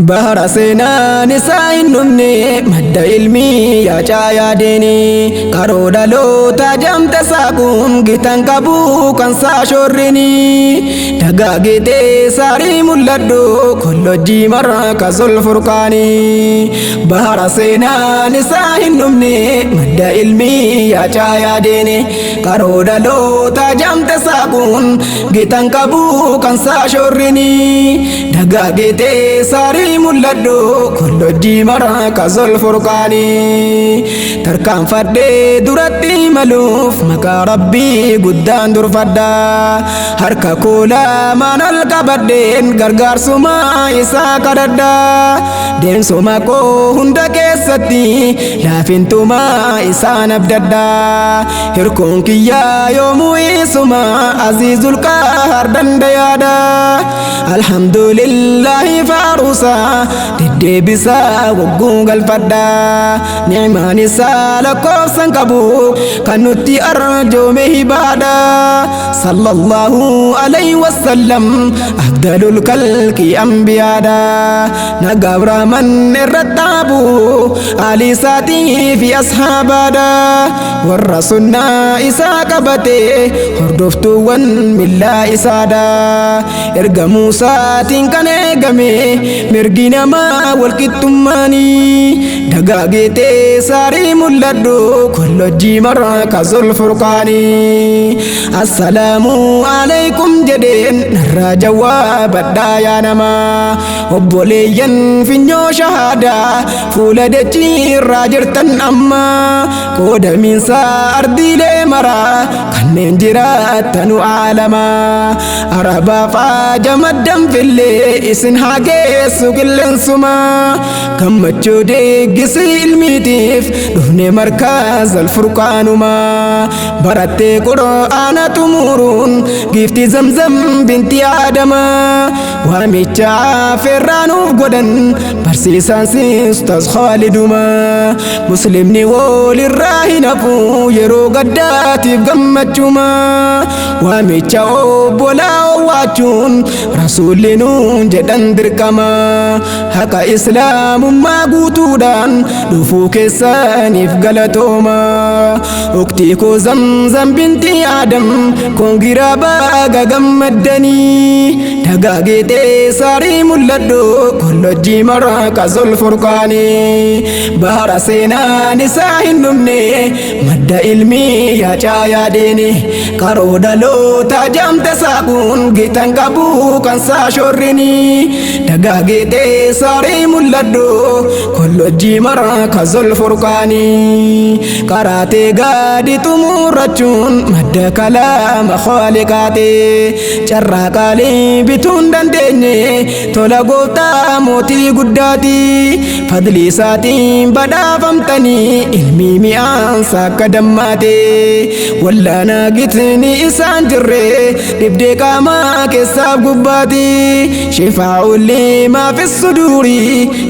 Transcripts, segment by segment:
بحر سينا نساء النمني مد علمي يا جايا ديني كارو دالو تاجم تساقون جيتان كابو كان ساشورني دغاغيتي ساري مولدو كل جيمر كزل فرقاني بحر سينا نساء النمني مد علمي يا جايا ديني كارو دالو تاجم تساقون جيتان كابو كان ساشورني دغاغيتي ساري مولدو كل جيمر كزل فرقاني تركان فدي درتي ملوف مكا ربي قدان در فدا هركا كولا من الكبدين غرغر سما إسا كددا دين سما كو هندا كيستي لافين توما إسا نبددا هركون كيا يومو إسما عزيز القهر دنديادا الحمد لله فاروسا دي بسا وقون الفدا نعمان سالكو سنكبو كنتي أرجو مهبادا صلى الله عليه وسلم أفضل الكلك أنبيادا نقبر من الرتابو علي ساتي في أصحابادا والرسولنا إساك بتي هردفتو ون ملا إسادا إرقى موسى تنكن إقامي مرقنا ما والكتماني دقاقيتي ساري مولدو كل جيمر كزل فرقاني السلام عليكم جدين نرى جواب الدايا نما وبوليا في نيو شهادة فولدتي راجرتن أما كود من ساردي لمرا كنين جراتن عالما أربا فاجمدن في اللي إسن حاجي سوكلن سما كم تشودي قسي الميتيف دهني مركز الفرقان ما براتي قرآن تمورون قفتي زمزم بنتي آدم واميتشا فرانو قدن برسيسان سيستاز خالد ما مسلمني وولي الراهي نفو يرو قداتي بقمت ما واميتشا بولا واتشون رسول نون جدن دركما هكا إسلام ما قوتودان دفو كساني فقلتوما اكتيكو زمزم بنتي آدم كون قرابا قمدني دقاقيتي ساري مولدو كل جيمر كزل فرقاني بحر سينا نساء النمني مد علمي يا جايا ديني كارو دالو تاجم تساقون جيتان كابو كان ساشورني دقاقيتي ساري مولدو كل جيمر كزل فرقاني كراتي قادي تمورتون مد كلام خالقاتي جراكالي بتون دندني تولا قوتا موتي قداتي فضلي ساتي بدا فمتني علمي ميان ساك دماتي ولا ناقتني إسان جري نبدي كاما كساب قباتي شفاء لي ما في الصدور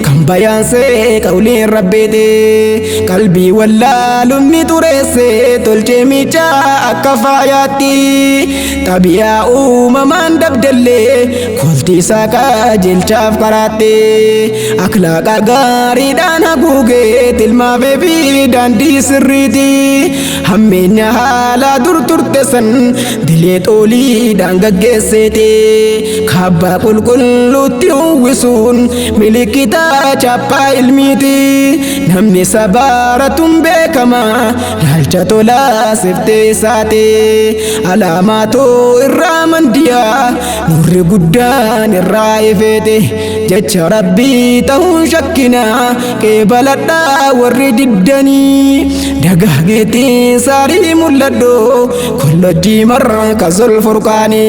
كم بيان سي قولي ربيتي قلبي ولا لمي تريسي تلجي ميجا أكفاياتي طبيعة أممان دبدلي كولتي ساكا جلشاف قراتي أخلاق غاري دان حقوقي تلما في داندي سريتي همين حالا در ترتسن دليت أولي دانغ جسيتي خابا كل تيوسون ملكتا چاپا علميتي نمني سبارتم بكما لالچا تولا سفتي ساتي علاماتو الرامن ديا نور قدان الرائفتي جتش ربي تهون شكنا كيبالتا ورد الدني دقاقيتي ساري مولدو كل جيمر كزل فرقاني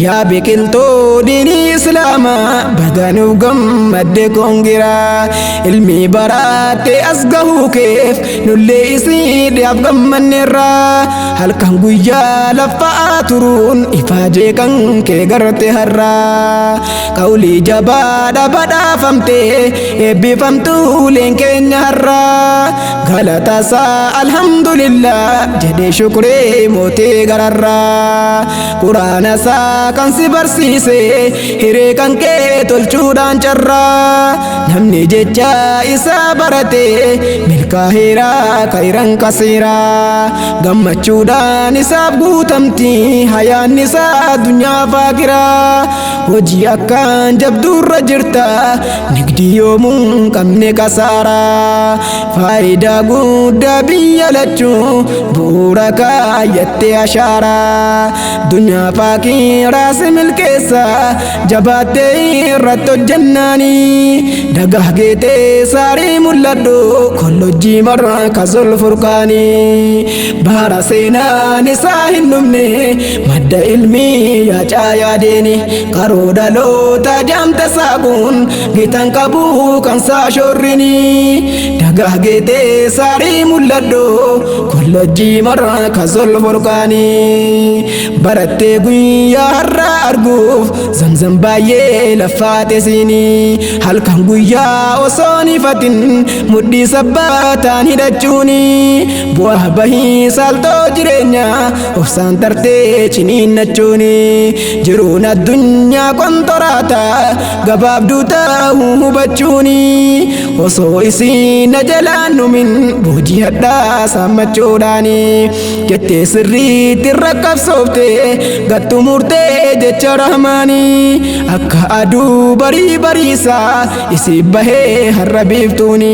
يا بكلتو ديني إسلاما بدانو قمد كونجرا علمي براتي أسقه كيف نولي إسيد يبقى من نرا هل كان قويا لفا ترون إفاجي كان كي قرت هرا قولي jabaadha badhaafamtee eebbifamtuu leenkeenya har'aa galatasaa alhamdulillah jedhee shukuree mootii gararraa quraanasaa kan si barsiise hiree kan kee tolchuudhaan carraa namni jecha isaa barate milkaa'eera khayran kasiiraa gammachuudhaan isaaf guutamti hayaan isaa dunyaa faakiraa hojii akkaan jabduurra jirta nigdi yoomuu qabne kasaaraa faayidaa guddaa biyya lachuu bu'uura kaayyattee ashaaraa dunyaa faakiraa si milkeessa jabaattee irratti hojjannaanii dagaagee saarii mul'adhu kollojjii marra kasol furqaanii bara seenaan isaa hin dhumne madda ilmii yaacaa yaadeeni karoo dhaloota jaamta saaquun gitan qabu kan saa shorrini dagaagee saarii mul'adhu kollojjii marra kasol furqaanii barattee guyyaa har'a arguuf zamzam baay'ee laffaate siinii halkan guyyaa osoo hin ifatin mudhii sabbaataan hidhachuuni bu'aa bahii saaltoo jireenya obsaan tartee ciniinnachuuni jiruun addunyaa qonxoraata gabaabduu ta'uu hubachuuni osoo isiin na jalaan dhumin boojii hadhaa saammachuudhaani jettee sirriitti irra qabsoofte gattu murtee jecha rahmaanii akka aduu barii bariisaa isii bahee har'a biiftuuni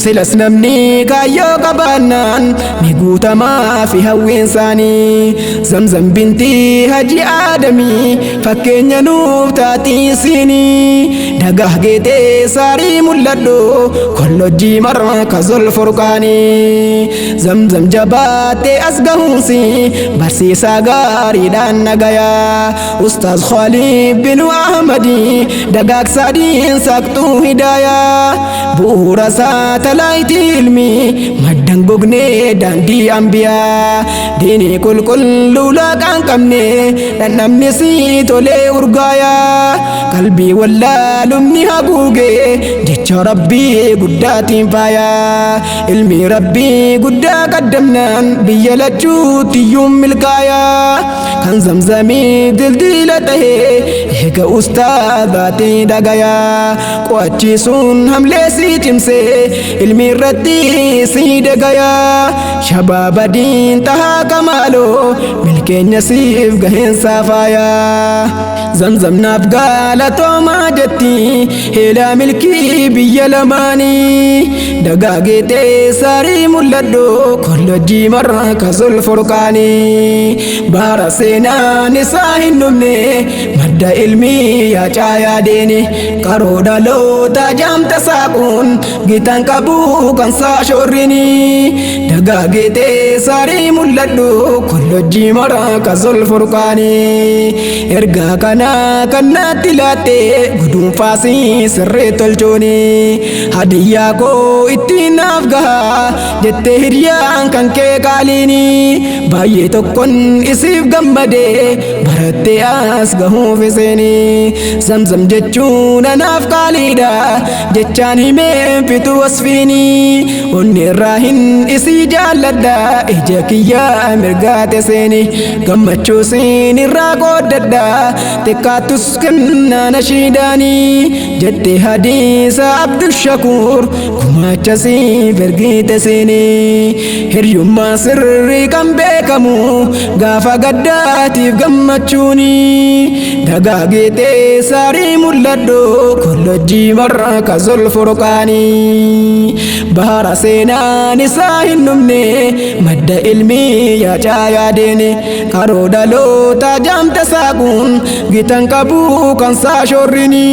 silas namni kaayyoo qabaannaan ni guutamaa fi hawweensaanii zamzam bintii haji aadamii fakkeenya nuuf taatii siinii dagaagee saarii mul'adhu kollojjii marra kasol furqaanii zamzam jabaattee as gahuunsi barsiisaa gaariidhaan nagayaa ustaaz Khalid bin Ahmadi dagaagsaa diinsaqtuu hidayaa bu'uura saatalaayitii ilmii maddan gognee daandii ambiyaa diinii qulqulluu laaqaan qabne dhandhamni sii tolee urgaayaa qalbii wallaalumni haguugee jecha rabbii guddaatiin faayaa ilmi rabbii guddaa qaddamnaan biyya lachuutiyyuun milkaayaa kan zamzamii dildila tahee eega ustaadhaatii dhagayaa qo'achiisuun hamlee sii cimsee ilmi irratti sii dagayaa shabaaba diin tahaa kamaaloo milkeenya siif gaheensaa faayaa zamzam naaf galatoomaa jetti heelaa milkii biyya lamaanii dagaagee saarii mul'adhu kollojjii marra kasol furqaanii bara seenaan isaa hin dhumne madda ilmii yaacaa yaadeeni karoo dhaloota jaamta saaquun gitan qabu kan saa shorrini dagaagee saarii mul'adhu kollojjii marra kasol furqaanii ergaa kana kanatti laatte guduunfaasii sirree tolchooni hadiyyaa koo ittiin naaf gahaa jettee hiriyaan kan kee qaaliini baay'ee tokkon isiif gammadee barattee as gahuuf iseeni zamzam jechuun anaaf qaaliidha jechaan himeen fitu wasfiini onni irraa hin isii jaalladha ija kiyyaa mirgaate seeni gammachuu siin irraa qooddadha tekaatus kennaa nashiidaanii jettee hadiisa abdushakuur gumaacha siif ergite seenii hiriyummaa sirrii kan beekamu gaafa gaddaatiif gammachuuni dagaagee saarii mul'adhu kollojjii marra kasol furqaanii bara seenaan isaa hin dhumne madda ilmii yaacaa yaadeeni karoo dhaloota jaamta saaquun gitan qabu kan saa shorrini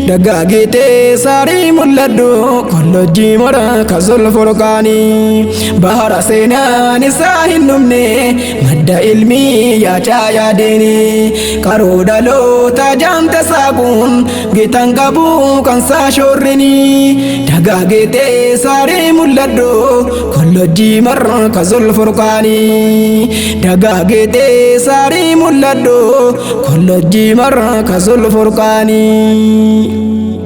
dagaagee saarii mul'adhu kollojjii marra kasol furqaanii bara seenaan isaa hin dhumne madda ilmii yaacaa yaadeeni karoo dhaloota jaamta saaquun gitan qabu kan saa shorrini dagaagee saarii mul'adhu kollojjii marra kasol furqaanii dagaagee saarii mul'adhu waltajjii marra ka Zulfurqaanii.